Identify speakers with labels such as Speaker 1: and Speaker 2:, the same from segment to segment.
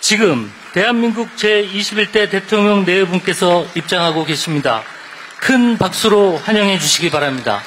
Speaker 1: 지금 대한민국 제21대 대통령 네 분께서 입장하고 계십니다. 큰 박수로 환영해 주시기 바랍니다.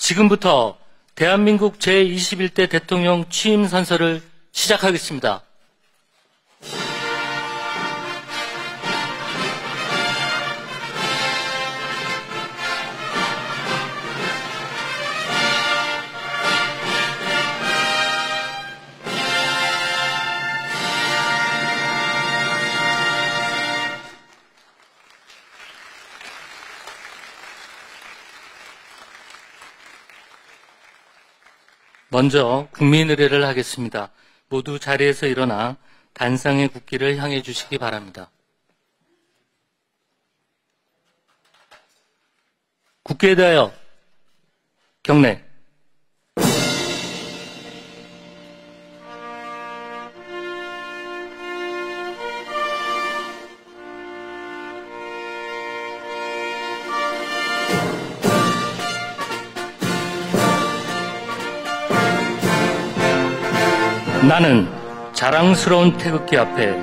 Speaker 1: 지금부터 대한민국 제21대 대통령 취임 선서를 시작하겠습니다. 먼저 국민의례를 하겠습니다. 모두 자리에서 일어나 단상의 국기를 향해 주시기 바랍니다. 국기에 대하여 경례. 나는 자랑스러운 태극기 앞에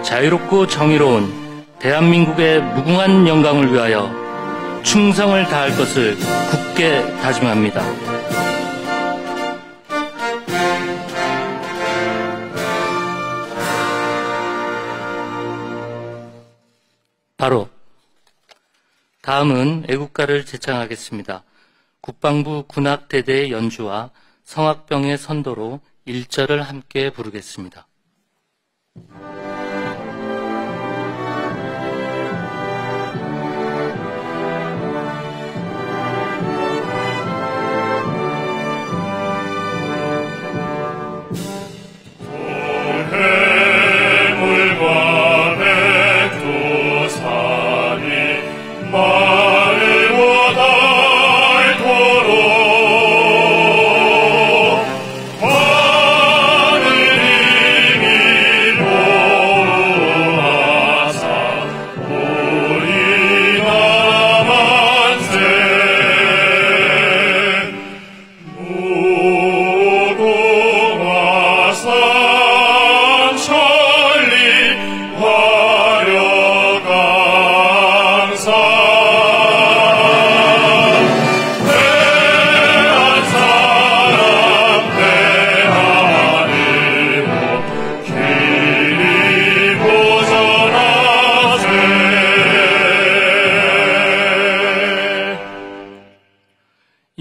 Speaker 1: 자유롭고 정의로운 대한민국의 무궁한 영광을 위하여 충성을 다할 것을 굳게 다짐합니다. 바로 다음은 애국가를 제창하겠습니다. 국방부 군악대대의 연주와 성악병의 선도로 1절을 함께 부르겠습니다.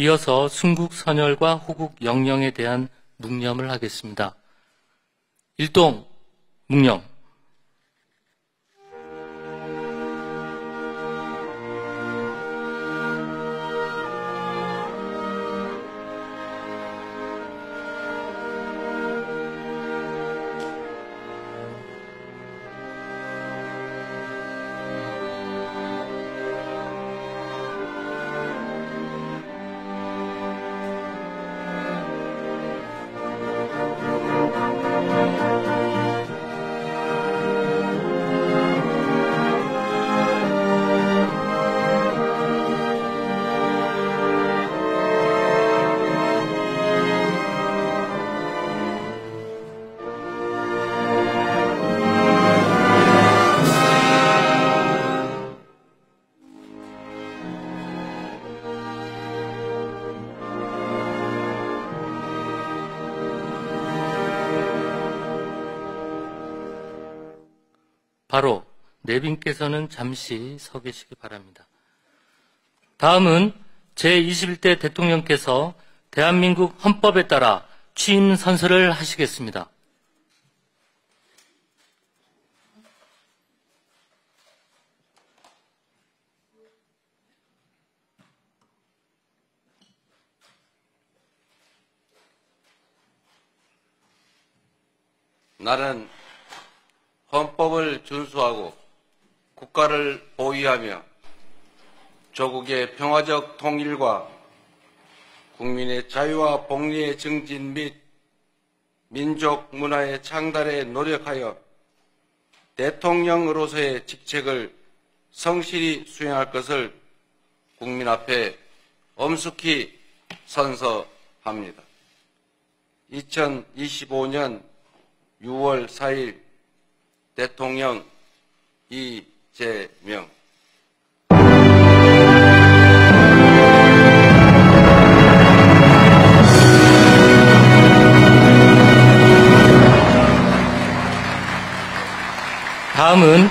Speaker 1: 이어서 순국 선열과 호국 영령에 대한 묵념을 하겠습니다. 일동 묵념. 바로 내빈께서는 잠시 서 계시기 바랍니다. 다음은 제21대 대통령께서 대한민국 헌법에 따라 취임 선서를 하시겠습니다.
Speaker 2: 나는 헌법을 준수하고 국가를 보위하며 조국의 평화적 통일과 국민의 자유와 복리의 증진 및 민족 문화의 창달에 노력하여 대통령으로서의 직책을 성실히 수행할 것을 국민 앞에 엄숙히 선서합니다. 2025년 6월 4일 대통령 이재명.
Speaker 1: 다음은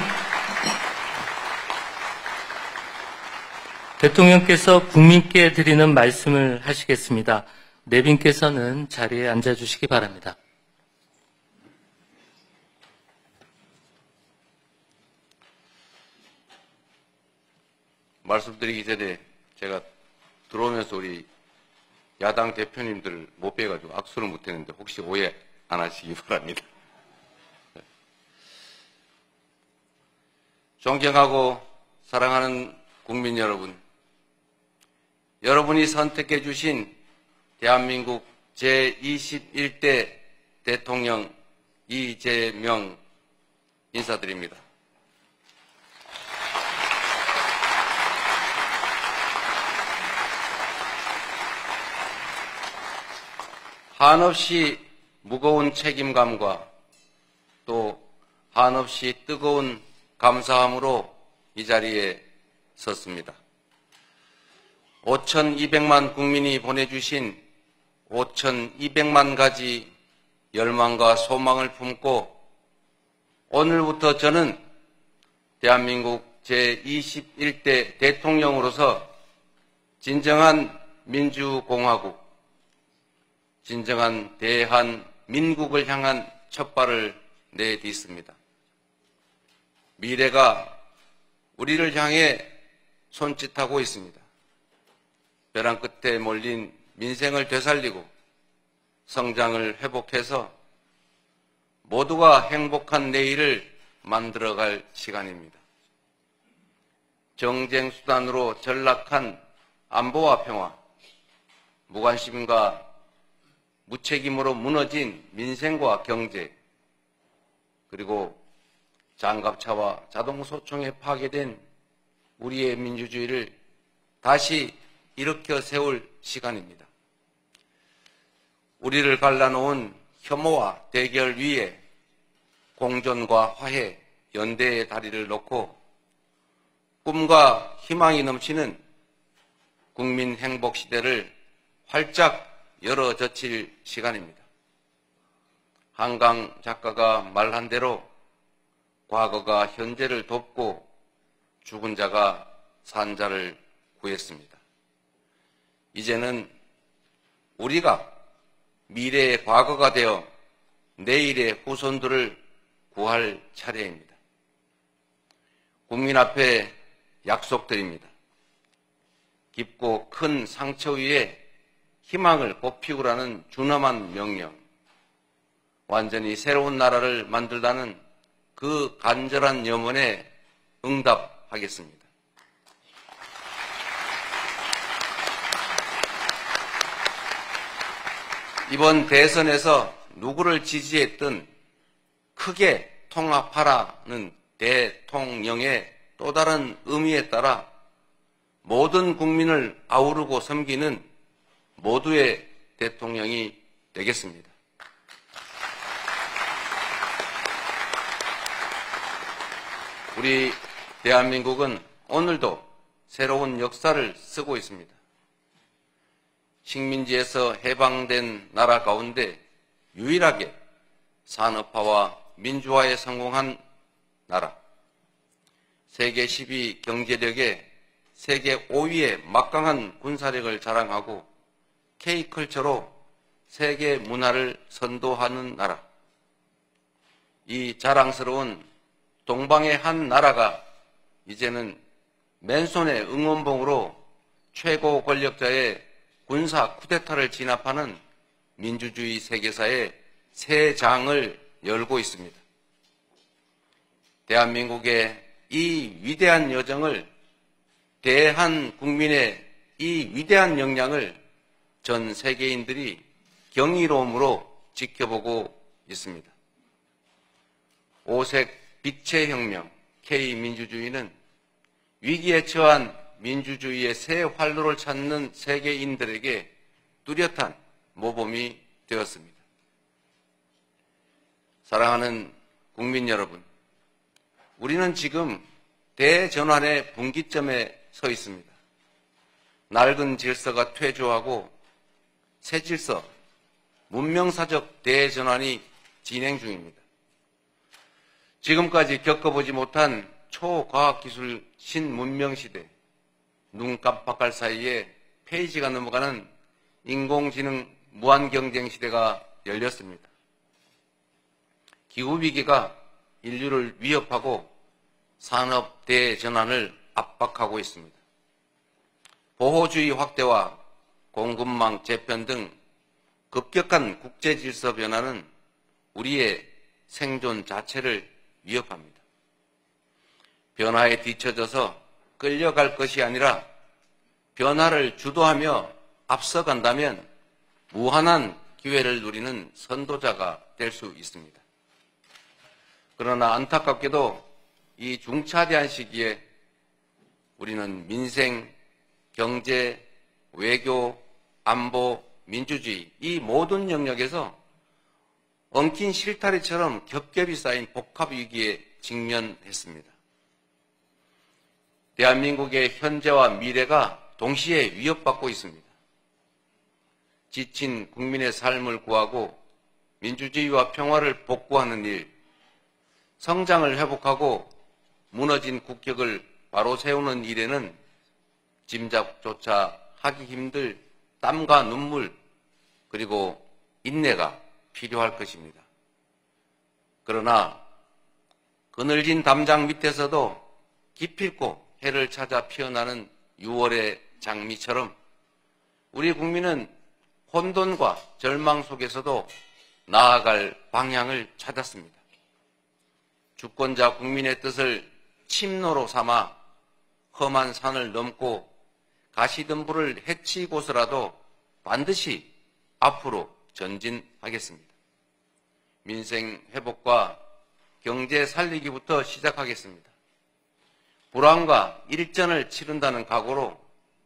Speaker 1: 대통령께서 국민께 드리는 말씀을 하시겠습니다. 내빈께서는 자리에 앉아주시기 바랍니다.
Speaker 2: 말씀드리기 전에 제가 들어오면서 우리 야당 대표님들을 못 뵈가지고 악수를 못했는데 혹시 오해 안 하시기 바랍니다. 존경하고 사랑하는 국민 여러분, 여러분이 선택해 주신 대한민국 제21대 대통령 이재명 인사드립니다. 한없이 무거운 책임감과 또 한없이 뜨거운 감사함으로 이 자리에 섰습니다. 5,200만 국민이 보내주신 5,200만 가지 열망과 소망을 품고 오늘부터 저는 대한민국 제21대 대통령으로서 진정한 민주공화국, 진정한 대한민국을 향한 첫발을 내딛습니다. 미래가 우리를 향해 손짓하고 있습니다. 벼랑 끝에 몰린 민생을 되살리고 성장을 회복해서 모두가 행복한 내일을 만들어갈 시간입니다. 정쟁 수단으로 전락한 안보와 평화, 무관심과 무책임으로 무너진 민생과 경제, 그리고 장갑차와 자동소총에 파괴된 우리의 민주주의를 다시 일으켜 세울 시간입니다. 우리를 갈라놓은 혐오와 대결 위에 공존과 화해, 연대의 다리를 놓고 꿈과 희망이 넘치는 국민 행복 시대를 활짝 열어젖힐 시간입니다. 한강 작가가 말한 대로 과거가 현재를 돕고 죽은 자가 산 자를 구했습니다. 이제는 우리가 미래의 과거가 되어 내일의 후손들을 구할 차례입니다. 국민 앞에 약속드립니다. 깊고 큰 상처 위에 희망을 꽃피우라는 준엄한 명령, 완전히 새로운 나라를 만들다는 그 간절한 염원에 응답하겠습니다. 이번 대선에서 누구를 지지했든 크게 통합하라는 대통령의 또 다른 의미에 따라 모든 국민을 아우르고 섬기는 모두의 대통령이 되겠습니다. 우리 대한민국은 오늘도 새로운 역사를 쓰고 있습니다. 식민지에서 해방된 나라 가운데 유일하게 산업화와 민주화에 성공한 나라, 세계 10위 경제력에 세계 5위의 막강한 군사력을 자랑하고 K컬처로 세계 문화를 선도하는 나라, 이 자랑스러운 동방의 한 나라가 이제는 맨손의 응원봉으로 최고 권력자의 군사 쿠데타를 진압하는 민주주의 세계사의 새 장을 열고 있습니다. 대한민국의 이 위대한 여정을, 대한국민의 이 위대한 역량을 전 세계인들이 경이로움으로 지켜보고 있습니다. 오색 빛의 혁명, K민주주의는 위기에 처한 민주주의의 새 활로를 찾는 세계인들에게 뚜렷한 모범이 되었습니다. 사랑하는 국민 여러분, 우리는 지금 대전환의 분기점에 서 있습니다. 낡은 질서가 퇴조하고 새 질서, 문명사적 대전환이 진행 중입니다. 지금까지 겪어보지 못한 초과학기술 신문명시대, 눈 깜빡할 사이에 페이지가 넘어가는 인공지능 무한경쟁시대가 열렸습니다. 기후위기가 인류를 위협하고 산업 대전환을 압박하고 있습니다. 보호주의 확대와 공급망 재편 등 급격한 국제질서 변화는 우리의 생존 자체를 위협합니다. 변화에 뒤처져서 끌려갈 것이 아니라 변화를 주도하며 앞서간다면 무한한 기회를 누리는 선도자가 될 수 있습니다. 그러나 안타깝게도 이 중차대한 시기에 우리는 민생, 경제, 외교, 안보, 민주주의 이 모든 영역에서 엉킨 실타래처럼 겹겹이 쌓인 복합 위기에 직면했습니다. 대한민국의 현재와 미래가 동시에 위협받고 있습니다. 지친 국민의 삶을 구하고 민주주의와 평화를 복구하는 일, 성장을 회복하고 무너진 국격을 바로 세우는 일에는 짐작조차 하기 힘들 땀과 눈물 그리고 인내가 필요할 것입니다. 그러나 그늘진 담장 밑에서도 기필코 해를 찾아 피어나는 6월의 장미처럼 우리 국민은 혼돈과 절망 속에서도 나아갈 방향을 찾았습니다. 주권자 국민의 뜻을 침노로 삼아 험한 산을 넘고 가시덤불을 헤치고서라도 반드시 앞으로 전진하겠습니다. 민생 회복과 경제 살리기부터 시작하겠습니다. 불황과 일전을 치른다는 각오로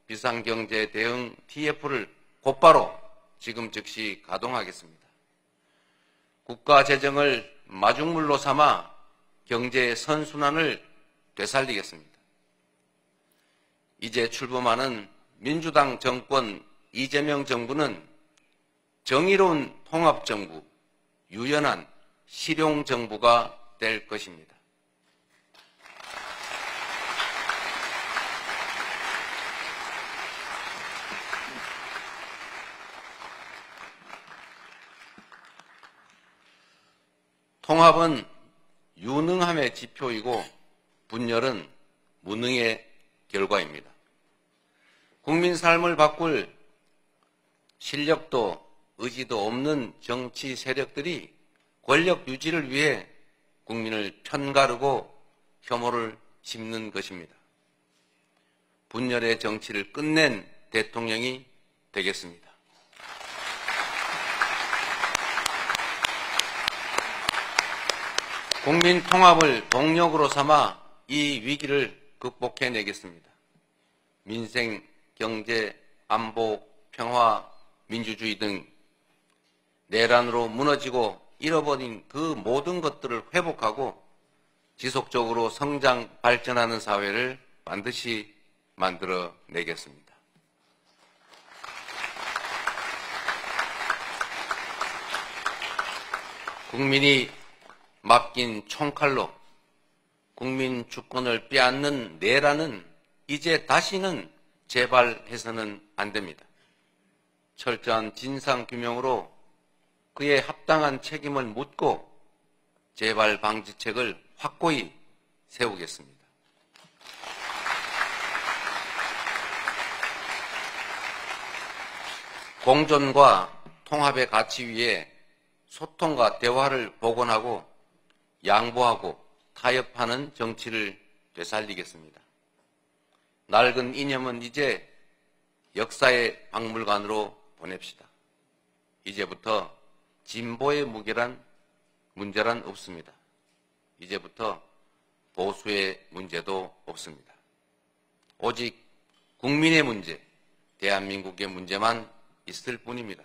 Speaker 2: 비상경제 대응 TF를 곧바로 지금 즉시 가동하겠습니다. 국가 재정을 마중물로 삼아 경제의 선순환을 되살리겠습니다. 이제 출범하는 민주당 정권 이재명 정부는 정의로운 통합정부, 유연한 실용정부가 될 것입니다. 통합은 유능함의 지표이고 분열은 무능의 결과입니다. 국민 삶을 바꿀 실력도 의지도 없는 정치 세력들이 권력 유지를 위해 국민을 편가르고 혐오를 심는 것입니다. 분열의 정치를 끝낸 대통령이 되겠습니다. 국민 통합을 동력으로 삼아 이 위기를 극복해내겠습니다. 민생, 경제, 안보, 평화, 민주주의 등 내란으로 무너지고 잃어버린 그 모든 것들을 회복하고 지속적으로 성장, 발전하는 사회를 반드시 만들어내겠습니다. 국민이 맡긴 총칼로 국민 주권을 빼앗는 내란은 이제 다시는 재발해서는 안 됩니다. 철저한 진상규명으로 그에 합당한 책임을 묻고 재발 방지책을 확고히 세우겠습니다. 공존과 통합의 가치 위에 소통과 대화를 복원하고 양보하고 타협하는 정치를 되살리겠습니다. 낡은 이념은 이제 역사의 박물관으로 보냅시다. 이제부터 진보의 문제란 없습니다. 이제부터 보수의 문제도 없습니다. 오직 국민의 문제, 대한민국의 문제만 있을 뿐입니다.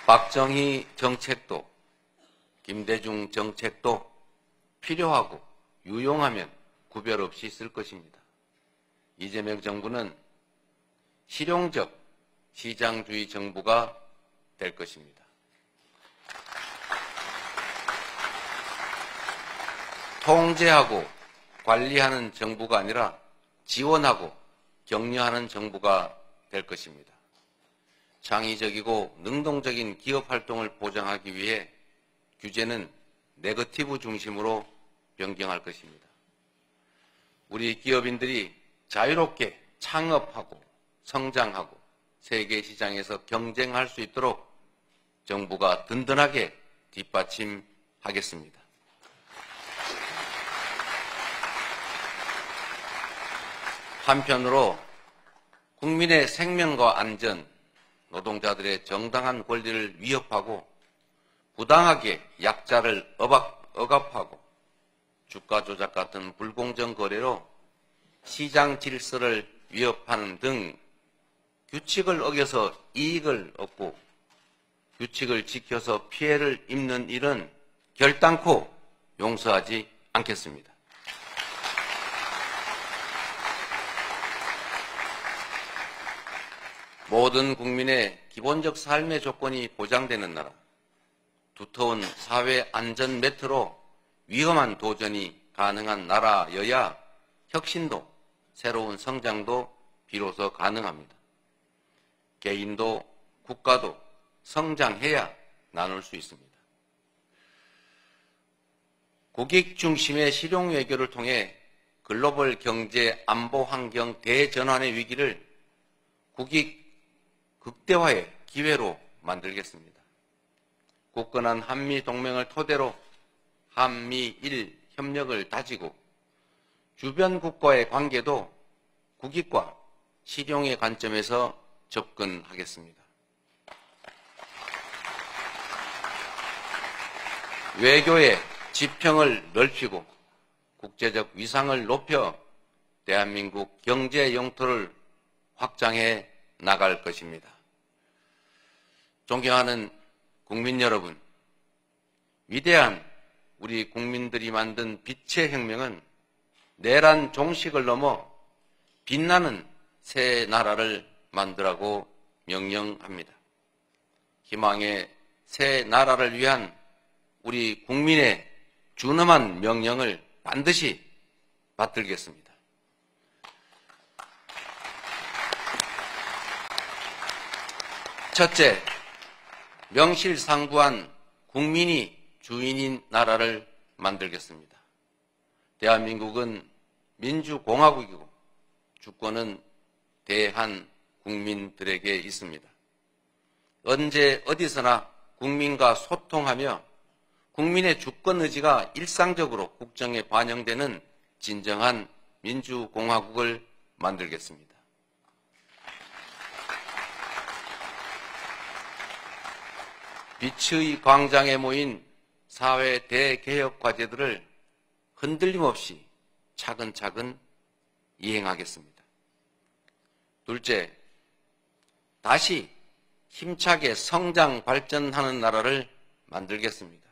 Speaker 2: 박정희 정책도 김대중 정책도 필요하고 유용하면 구별 없이 쓸 것입니다. 이재명 정부는 실용적 시장주의 정부가 될 것입니다. 통제하고 관리하는 정부가 아니라 지원하고 격려하는 정부가 될 것입니다. 창의적이고 능동적인 기업 활동을 보장하기 위해 규제는 네거티브 중심으로 변경할 것입니다. 우리 기업인들이 자유롭게 창업하고 성장하고 세계 시장에서 경쟁할 수 있도록 정부가 든든하게 뒷받침하겠습니다. 한편으로 국민의 생명과 안전, 노동자들의 정당한 권리를 위협하고 부당하게 약자를 억압하고 주가 조작 같은 불공정 거래로 시장 질서를 위협하는 등 규칙을 어겨서 이익을 얻고 규칙을 지켜서 피해를 입는 일은 결단코 용서하지 않겠습니다. 모든 국민의 기본적 삶의 조건이 보장되는 나라, 두터운 사회 안전 매트로 위험한 도전이 가능한 나라여야 혁신도 새로운 성장도 비로소 가능합니다. 개인도 국가도 성장해야 나눌 수 있습니다. 국익 중심의 실용 외교를 통해 글로벌 경제 안보 환경 대전환의 위기를 국익 극대화의 기회로 만들겠습니다. 굳건한 한미 동맹을 토대로 한미일 협력을 다지고 주변 국가의 관계도 국익과 실용의 관점에서 접근하겠습니다. 외교의 지평을 넓히고 국제적 위상을 높여 대한민국 경제 영토를 확장해 나갈 것입니다. 존경하는 국민 여러분, 위대한 우리 국민들이 만든 빛의 혁명은 내란 종식을 넘어 빛나는 새 나라를 만들라고 명령합니다. 희망의 새 나라를 위한 우리 국민의 준엄한 명령을 반드시 받들겠습니다. 첫째, 명실상부한 국민이 주인인 나라를 만들겠습니다. 대한민국은 민주공화국이고 주권은 대한 국민들에게 있습니다. 언제 어디서나 국민과 소통하며 국민의 주권 의지가 일상적으로 국정에 반영되는 진정한 민주공화국을 만들겠습니다. 빛의 광장에 모인 사회 대개혁 과제들을 흔들림 없이 차근차근 이행하겠습니다. 둘째, 다시 힘차게 성장 발전하는 나라를 만들겠습니다.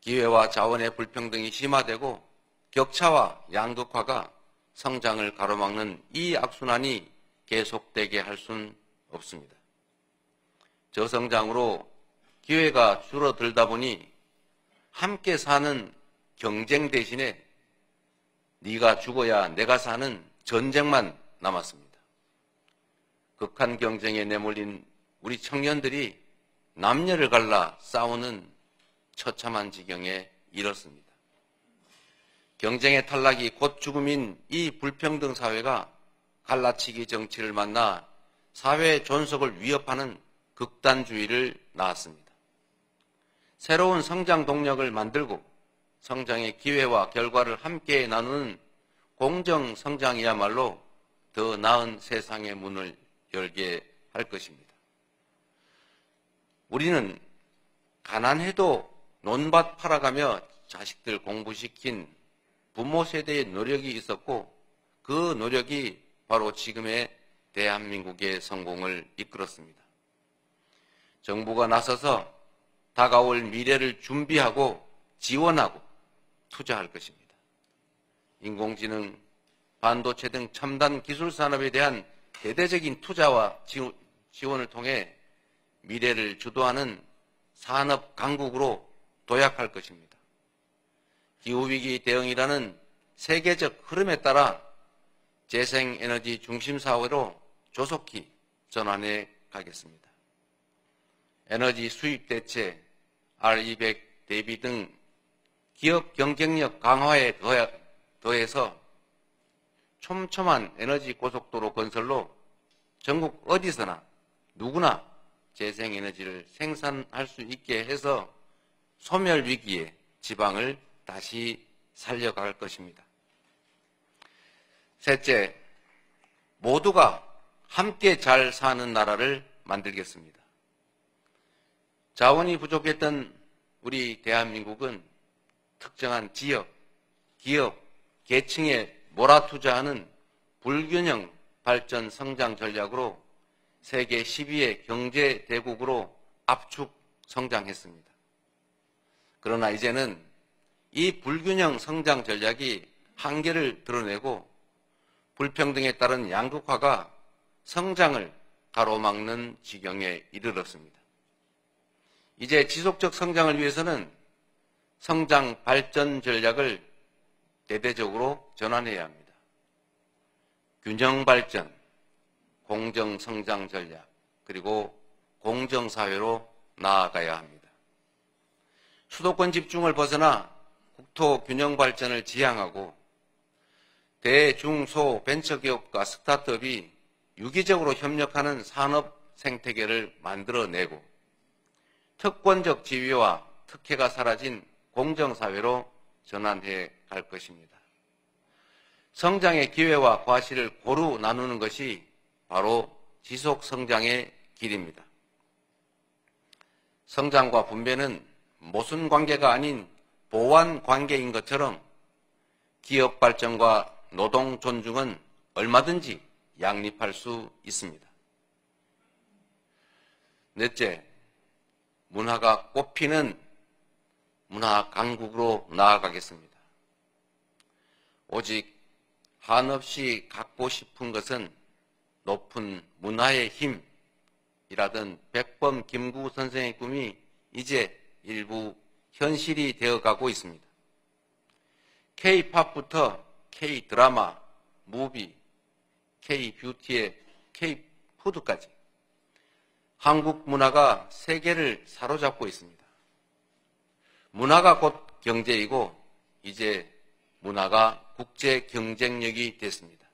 Speaker 2: 기회와 자원의 불평등이 심화되고 격차와 양극화가 성장을 가로막는 이 악순환이 계속되게 할 수는 없습니다. 저성장으로 기회가 줄어들다 보니 함께 사는 경쟁 대신에 네가 죽어야 내가 사는 전쟁만 남았습니다. 극한 경쟁에 내몰린 우리 청년들이 남녀를 갈라 싸우는 처참한 지경에 이르렀습니다. 경쟁의 탈락이 곧 죽음인 이 불평등 사회가 갈라치기 정치를 만나 사회 존속을 위협하는 극단주의를 낳았습니다. 새로운 성장 동력을 만들고 성장의 기회와 결과를 함께 나누는 공정 성장이야말로 더 나은 세상의 문을 열게 할 것입니다. 우리는 가난해도 논밭 팔아가며 자식들 공부시킨 부모 세대의 노력이 있었고 그 노력이 바로 지금의 대한민국의 성공을 이끌었습니다. 정부가 나서서 다가올 미래를 준비하고 지원하고 투자할 것입니다. 인공지능, 반도체 등 첨단 기술 산업에 대한 대대적인 투자와 지원을 통해 미래를 주도하는 산업 강국으로 도약할 것입니다. 기후위기 대응이라는 세계적 흐름에 따라 재생에너지 중심 사회로 조속히 전환해 가겠습니다. 에너지 수입 대체, R200 대비 등 기업 경쟁력 강화에 더해서 촘촘한 에너지 고속도로 건설로 전국 어디서나 누구나 재생에너지를 생산할 수 있게 해서 소멸 위기에 지방을 다시 살려갈 것입니다. 셋째, 모두가 함께 잘 사는 나라를 만들겠습니다. 자원이 부족했던 우리 대한민국은 특정한 지역, 기업, 계층에 몰아투자하는 불균형 발전 성장 전략으로 세계 10위의 경제 대국으로 압축 성장했습니다. 그러나 이제는 이 불균형 성장 전략이 한계를 드러내고 불평등에 따른 양극화가 성장을 가로막는 지경에 이르렀습니다. 이제 지속적 성장을 위해서는 성장 발전 전략을 대대적으로 전환해야 합니다. 균형 발전, 공정 성장 전략, 그리고 공정 사회로 나아가야 합니다. 수도권 집중을 벗어나 국토 균형 발전을 지향하고 대, 중, 소, 벤처기업과 스타트업이 유기적으로 협력하는 산업 생태계를 만들어내고 특권적 지위와 특혜가 사라진 공정사회로 전환해 갈 것입니다. 성장의 기회와 과실을 고루 나누는 것이 바로 지속성장의 길입니다. 성장과 분배는 모순 관계가 아닌 보완 관계인 것처럼 기업 발전과 노동 존중은 얼마든지 양립할 수 있습니다. 넷째, 문화가 꽃피는 문화 강국으로 나아가겠습니다. 오직 한없이 갖고 싶은 것은 높은 문화의 힘이라던 백범 김구 선생의 꿈이 이제 일부 현실이 되어가고 있습니다. K-팝부터 K-드라마, 무비, K-뷰티의 K-푸드까지 한국 문화가 세계를 사로잡고 있습니다. 문화가 곧 경제이고 이제 문화가 국제 경쟁력이 됐습니다.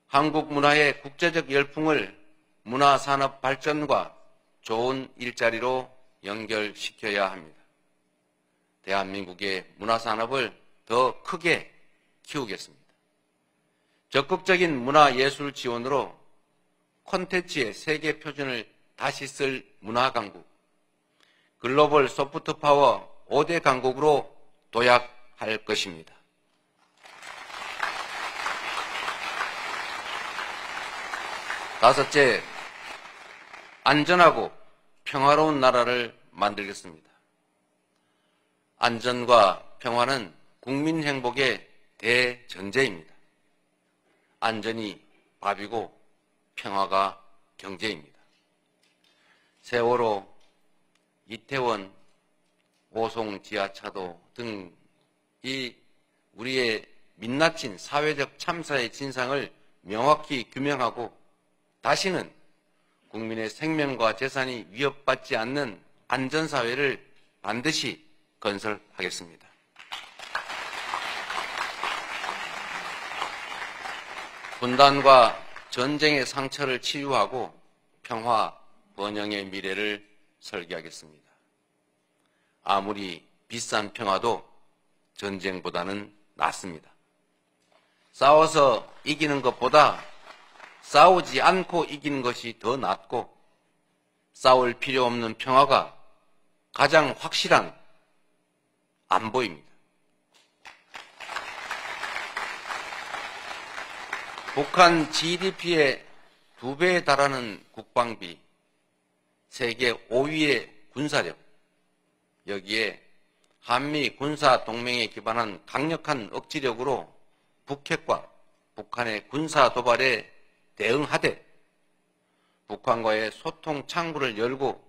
Speaker 2: 한국 문화의 국제적 열풍을 문화산업 발전과 좋은 일자리로 연결시켜야 합니다. 대한민국의 문화산업을 더 크게 키우겠습니다. 적극적인 문화예술 지원으로 콘텐츠의 세계 표준을 다시 쓸 문화강국, 글로벌 소프트파워 5대 강국으로 도약할 것입니다. 다섯째, 안전하고 평화로운 나라를 만들겠습니다. 안전과 평화는 국민 행복의 대전제입니다. 안전이 밥이고 평화가 경제입니다. 세월호, 이태원, 오송 지하차도 등 이 우리의 민낯진 사회적 참사의 진상을 명확히 규명하고 다시는 국민의 생명과 재산이 위협받지 않는 안전사회를 반드시 건설하겠습니다. 분단과 전쟁의 상처를 치유하고 평화, 번영의 미래를 설계하겠습니다. 아무리 비싼 평화도 전쟁보다는 낫습니다. 싸워서 이기는 것보다 싸우지 않고 이기는 것이 더 낫고 싸울 필요 없는 평화가 가장 확실한 안보입니다. 북한 GDP의 2배에 달하는 국방비, 세계 5위의 군사력, 여기에 한미 군사 동맹에 기반한 강력한 억지력으로 북핵과 북한의 군사 도발에 대응하되 북한과의 소통 창구를 열고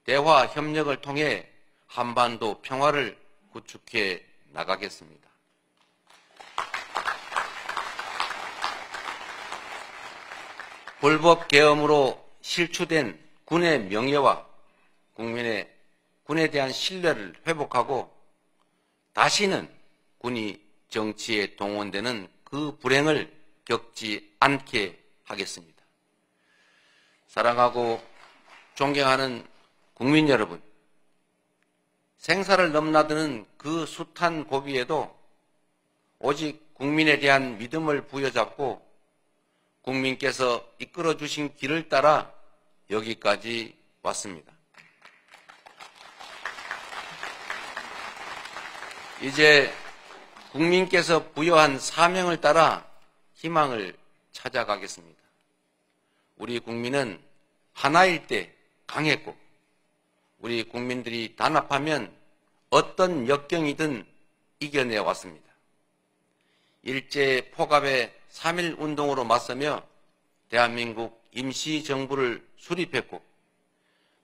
Speaker 2: 대화 협력을 통해 한반도 평화를 구축해 나가겠습니다. 불법 계엄으로 실추된 군의 명예와 군에 대한 신뢰를 회복하고 다시는 군이 정치에 동원되는 그 불행을 겪지 않게 하겠습니다. 사랑하고 존경하는 국민 여러분, 생사를 넘나드는 그 숱한 고비에도 오직 국민에 대한 믿음을 부여잡고 국민께서 이끌어 주신 길을 따라 여기까지 왔습니다. 이제 국민께서 부여한 사명을 따라 희망을 찾아가겠습니다. 우리 국민은 하나일 때 강했고 우리 국민들이 단합하면 어떤 역경이든 이겨내 왔습니다. 일제 포갑의 3.1 운동으로 맞서며 대한민국 임시정부를 수립했고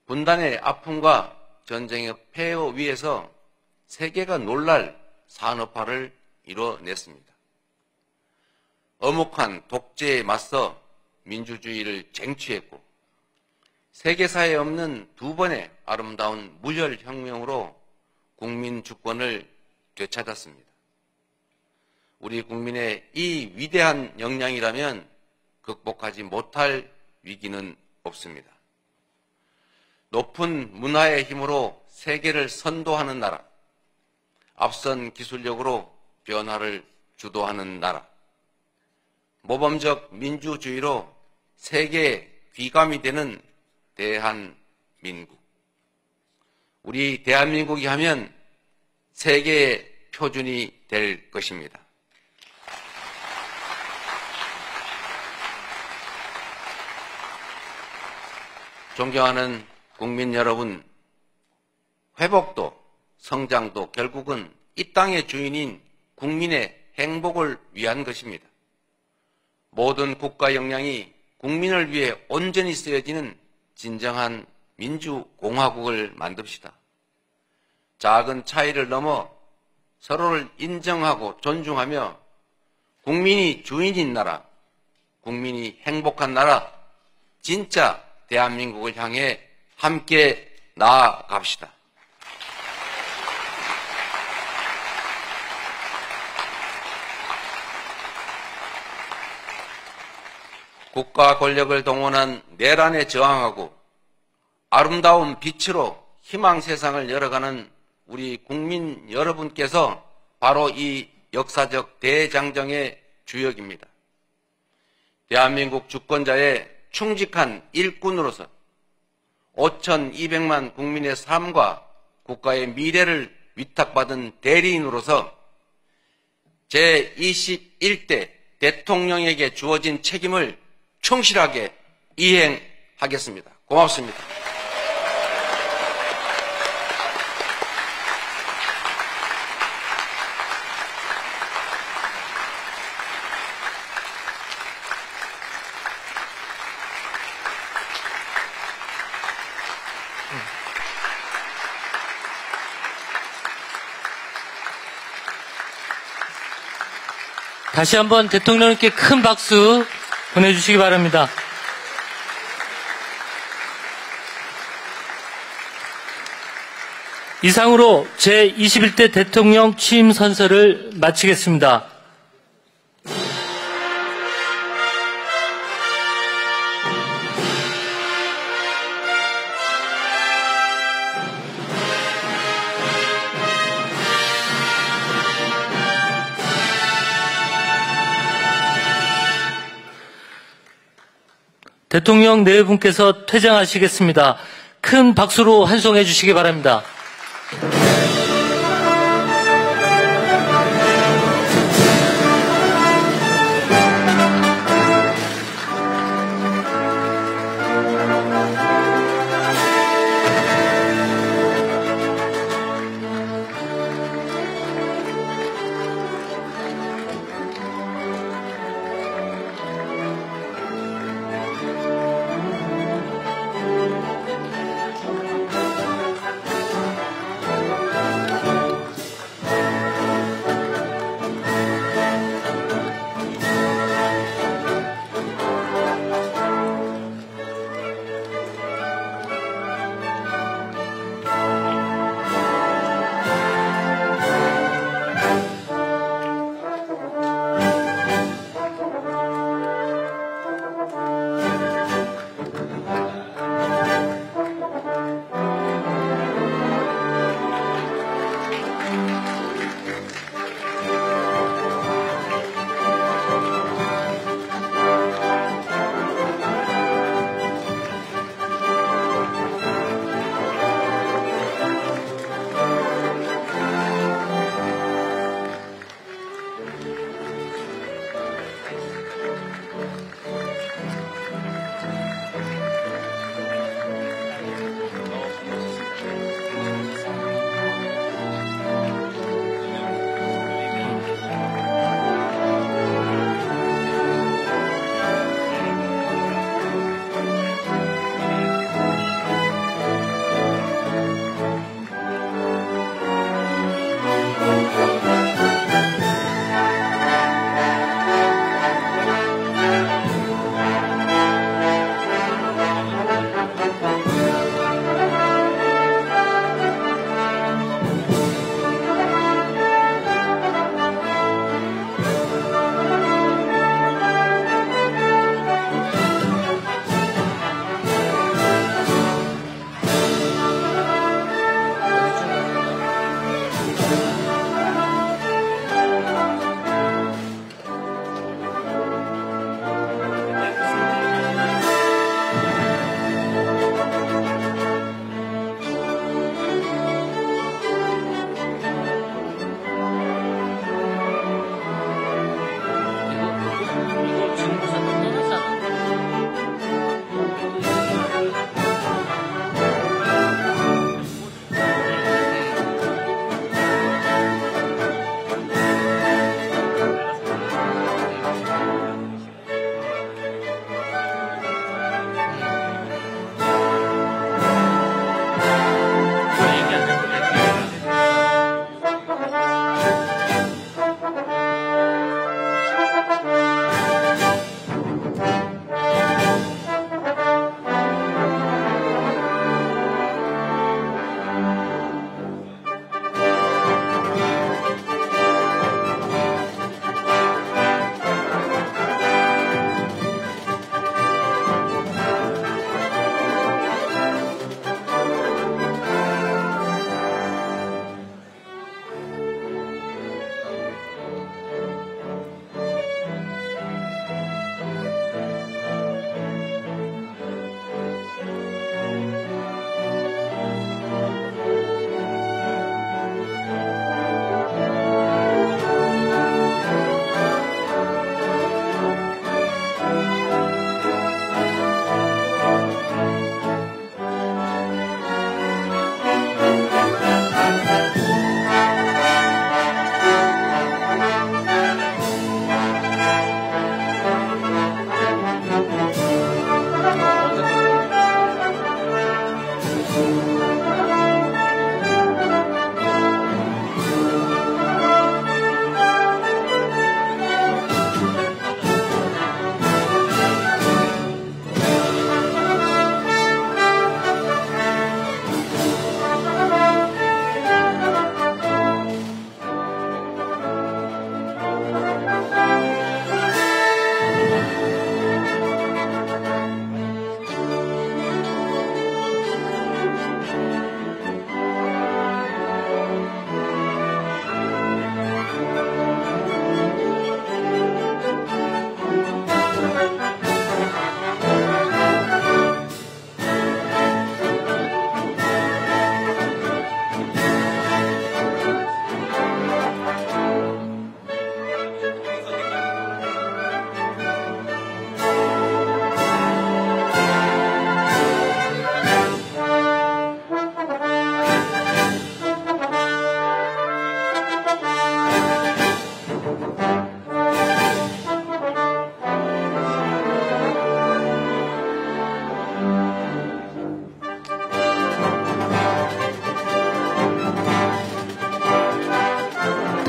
Speaker 2: 분단의 아픔과 전쟁의 폐허 위에서 세계가 놀랄 산업화를 이뤄냈습니다. 엄혹한 독재에 맞서 민주주의를 쟁취했고 세계사에 없는 두 번의 아름다운 무혈혁명으로 국민 주권을 되찾았습니다. 우리 국민의 이 위대한 역량이라면 극복하지 못할 위기는 없습니다. 높은 문화의 힘으로 세계를 선도하는 나라, 앞선 기술력으로 변화를 주도하는 나라, 모범적 민주주의로 세계의 귀감이 되는 대한민국. 우리 대한민국이 하면 세계의 표준이 될 것입니다. 존경하는 국민 여러분, 회복도 성장도 결국은 이 땅의 주인인 국민의 행복을 위한 것입니다. 모든 국가 역량이 국민을 위해 온전히 쓰여지는 진정한 민주공화국을 만듭시다. 작은 차이를 넘어 서로를 인정하고 존중하며 국민이 주인인 나라, 국민이 행복한 나라, 진짜 대한민국을 향해 함께 나아갑시다. 국가 권력을 동원한 내란에 저항하고 아름다운 빛으로 희망 세상을 열어가는 우리 국민 여러분께서 바로 이 역사적 대장정의 주역입니다. 대한민국 주권자의 충직한 일꾼으로서 5,200만 국민의 삶과 국가의 미래를 위탁받은 대리인으로서 제21대 대통령에게 주어진 책임을 충실하게 이행하겠습니다. 고맙습니다.
Speaker 1: 다시 한번 대통령님께 큰 박수 보내주시기 바랍니다. 이상으로 제21대 대통령 취임 선서를 마치겠습니다. 대통령 네 분께서 퇴장하시겠습니다. 큰 박수로 환송해 주시기 바랍니다.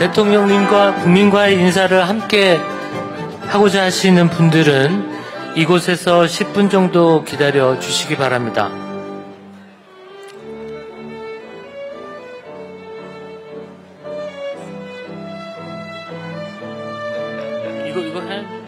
Speaker 1: 대통령님과 국민과의 인사를 함께 하고자 하시는 분들은 이곳에서 10분 정도 기다려 주시기 바랍니다. 이거 해?